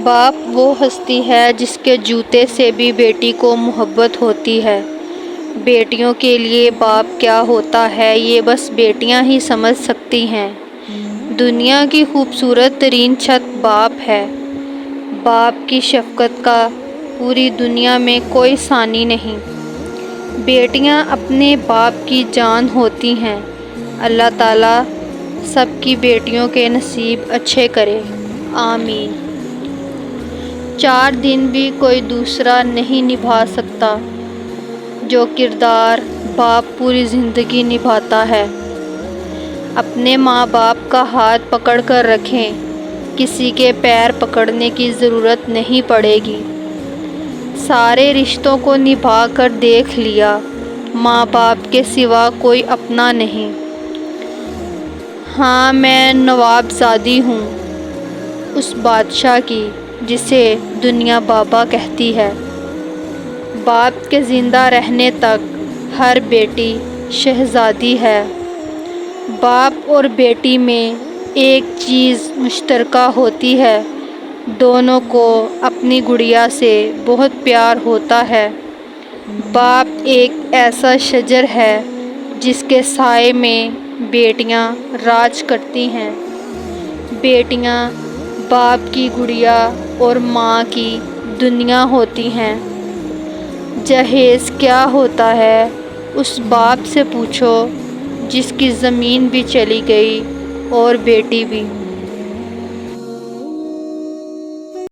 باپ وہ ہستی ہے جس کے جوتے سے بھی بیٹی کو محبت ہوتی ہے۔ بیٹیوں کے لیے باپ کیا ہوتا ہے یہ بس بیٹیاں ہی سمجھ سکتی ہیں۔ دنیا کی خوبصورت ترین چھت باپ ہے۔ باپ کی شفقت کا پوری دنیا میں کوئی ثانی نہیں۔ بیٹیاں اپنے باپ کی جان ہوتی ہیں۔ اللہ تعالیٰ سب کی بیٹیوں کے نصیب اچھے کرے، آمین۔ 4 دن بھی کوئی دوسرا نہیں نبھا سکتا جو کردار باپ پوری زندگی نبھاتا ہے۔ اپنے ماں باپ کا ہاتھ پکڑ کر رکھیں، کسی کے پیر پکڑنے کی ضرورت نہیں پڑے گی۔ سارے رشتوں کو نبھا کر دیکھ لیا، ماں باپ کے سوا کوئی اپنا نہیں۔ ہاں میں نواب زادی ہوں اس بادشاہ کی جسے دنیا بابا کہتی ہے۔ باپ کے زندہ رہنے تک ہر بیٹی شہزادی ہے۔ باپ اور بیٹی میں ایک چیز مشترکہ ہوتی ہے، دونوں کو اپنی گڑیا سے بہت پیار ہوتا ہے۔ باپ ایک ایسا شجر ہے جس کے سائے میں بیٹیاں راج کرتی ہیں۔ بیٹیاں باپ کی گڑیا اور ماں کی دنیا ہوتی ہیں۔ جہیز کیا ہوتا ہے اس باپ سے پوچھو جس کی زمین بھی چلی گئی اور بیٹی بھی۔